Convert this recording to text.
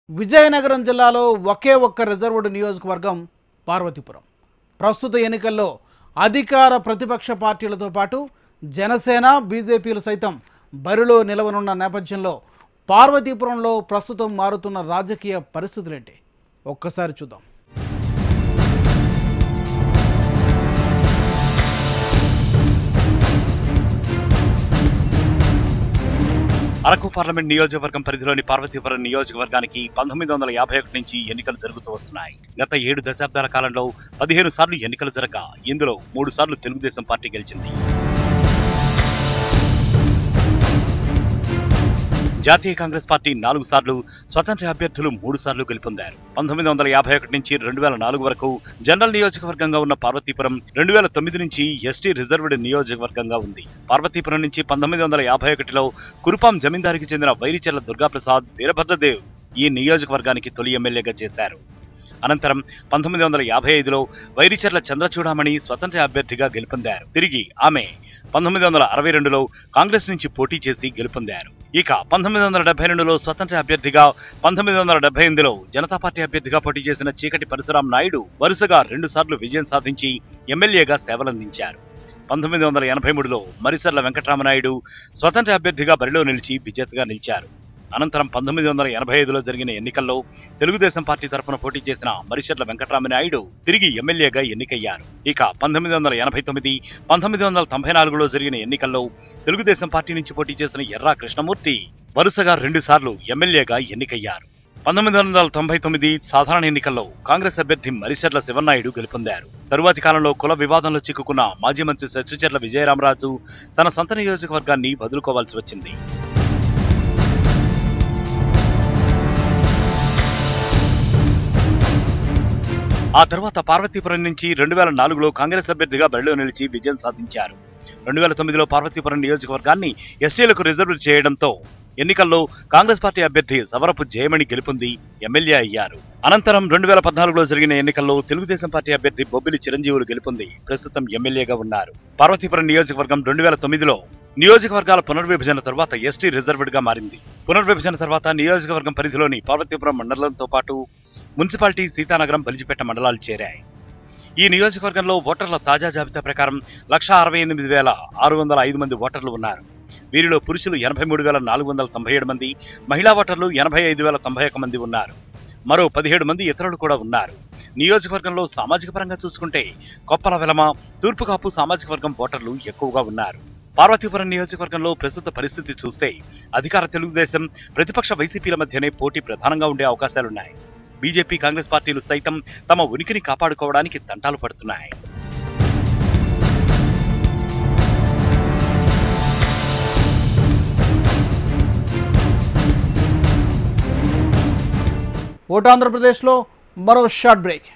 విజయనగరం జిల్లాలో ఒకే ఒక్క రిజర్వ్డ్ నియోజకవర్గం పార్వతీపురం. ప్రస్తుత ఎన్నికల్లో అధికార ప్రతిపక్ష పార్టీలతో పాటు జనసేన, బీజేపీలు సైతం బరిలో నిలవనున్న నేపథ్యంలో పార్వతీపురంలో ప్రస్తుతం మారుతున్న రాజకీయ పరిస్థితులేంటి ఒక్కసారి చూద్దాం. అరకు పార్లమెంట్ నియోజకవర్గం పరిధిలోని పార్వతీపురం నియోజకవర్గానికి 1951 నుంచి ఎన్నికలు జరుగుతూ వస్తున్నాయి. గత 7 దశాబ్దాల కాలంలో 15 సార్లు ఎన్నికలు జరగగా ఇందులో 3 సార్లు తెలుగుదేశం పార్టీ గెలిచింది. జాతీయ కాంగ్రెస్ పార్టీ 4 సార్లు, స్వతంత్ర అభ్యర్థులు 3 సార్లు గెలుపొందారు. 1951 నుంచి 2004 వరకు జనరల్ నియోజకవర్గంగా ఉన్న పార్వతీపురం 2009 నుంచి ఎస్టీ రిజర్వ్డ్ నియోజకవర్గంగా ఉంది. పార్వతీపురం నుంచి 1951లో కురుపాం జమీందారికి చెందిన వైరిచెర్ల దుర్గాప్రసాద్ వీరభద్రదేవ్ ఈ నియోజకవర్గానికి తొలి ఎమ్మెల్యేగా చేశారు. అనంతరం 1955లో వైరిచెర్ల చంద్రచూడామణి స్వతంత్ర అభ్యర్థిగా గెలుపొందారు. తిరిగి ఆమె 1962లో కాంగ్రెస్ నుంచి పోటీ చేసి గెలుపొందారు. ఇక 1972లో స్వతంత్ర అభ్యర్థిగా, 1978లో జనతా పార్టీ అభ్యర్థిగా పోటీ చేసిన చీకటి పరశురాం నాయుడు వరుసగా 2 సార్లు విజయం సాధించి ఎమ్మెల్యేగా సేవలందించారు. 1983లో మరిసర్ల వెంకటరామనాయుడు స్వతంత్ర అభ్యర్థిగా బరిలో నిలిచి విజేతగా నిలిచారు. అనంతరం 1985లో జరిగిన ఎన్నికల్లో తెలుగుదేశం పార్టీ తరఫున పోటీ చేసిన మరిసర్ల వెంకటరామనాయుడు తిరిగి ఎమ్మెల్యేగా ఎన్నికయ్యారు. ఇక 1989, 1994లో జరిగిన ఎన్నికల్లో తెలుగుదేశం పార్టీ నుంచి పోటీ చేసిన ఎర్రా కృష్ణమూర్తి వరుసగా 2 సార్లు ఎమ్మెల్యేగా ఎన్నికయ్యారు. 1999 సాధారణ ఎన్నికల్లో కాంగ్రెస్ అభ్యర్థి మరిసర్ల శివన్నాయుడు గెలుపొందారు. తరువాతి కాలంలో కుల వివాదంలో చిక్కుకున్న మాజీ మంత్రి సత్యచెర్ల విజయరామరాజు తన సొంత నియోజకవర్గాన్ని వదులుకోవాల్సి వచ్చింది. ఆ తర్వాత పార్వతీపురం నుంచి 2004లో కాంగ్రెస్ అభ్యర్థిగా బరిలో నిలిచి విజయం సాధించారు. 2009లో పార్వతీపురం నియోజకవర్గాన్ని ఎస్టీలకు రిజర్వ్ చేయడంతో ఎన్నికల్లో కాంగ్రెస్ పార్టీ అభ్యర్థి సవరపు జయమణి గెలుపొంది ఎమ్మెల్యే అయ్యారు. అనంతరం 2014లో జరిగిన ఎన్నికల్లో తెలుగుదేశం పార్టీ అభ్యర్థి బొబ్బిలి చిరంజీవులు గెలుపొంది ప్రస్తుతం ఎమ్మెల్యేగా ఉన్నారు. పార్వతీపురం నియోజకవర్గం 2009లో నియోజకవర్గాల పునర్విభజన తర్వాత ఎస్టీ రిజర్వ్డ్ గా మారింది. పునర్విభజన తర్వాత నియోజకవర్గం పరిధిలోని పార్వతీపురం మండలంతో పాటు మున్సిపాలిటీ, సీతానగరం, బలిజిపేట మండలాలు చేరాయి. ఈ నియోజకవర్గంలో ఓటర్ల తాజా జాబితా ప్రకారం 168,605 మంది ఓటర్లు ఉన్నారు. వీరిలో పురుషులు 83,497 మంది, మహిళా ఓటర్లు 85,091 మంది ఉన్నారు. మరో 17 మంది ఇతరులు కూడా ఉన్నారు. నియోజకవర్గంలో సామాజిక పరంగా చూసుకుంటే కొప్పల వెలమ, తూర్పుకాపు సామాజిక వర్గం ఓటర్లు ఎక్కువగా ఉన్నారు. పార్వతీపురం నియోజకవర్గంలో ప్రస్తుత పరిస్థితి చూస్తే అధికార తెలుగుదేశం, ప్రతిపక్ష వైసీపీల మధ్యనే పోటీ ప్రధానంగా ఉండే అవకాశాలున్నాయి. బీజేపీ, కాంగ్రెస్ పార్టీలు సైతం తమ ఉనికిని కాపాడుకోవడానికి తంటాలు పడుతున్నాయి. ఓటు ఆంధ్రప్రదేశ్లో మరో షార్ట్ బ్రేక్.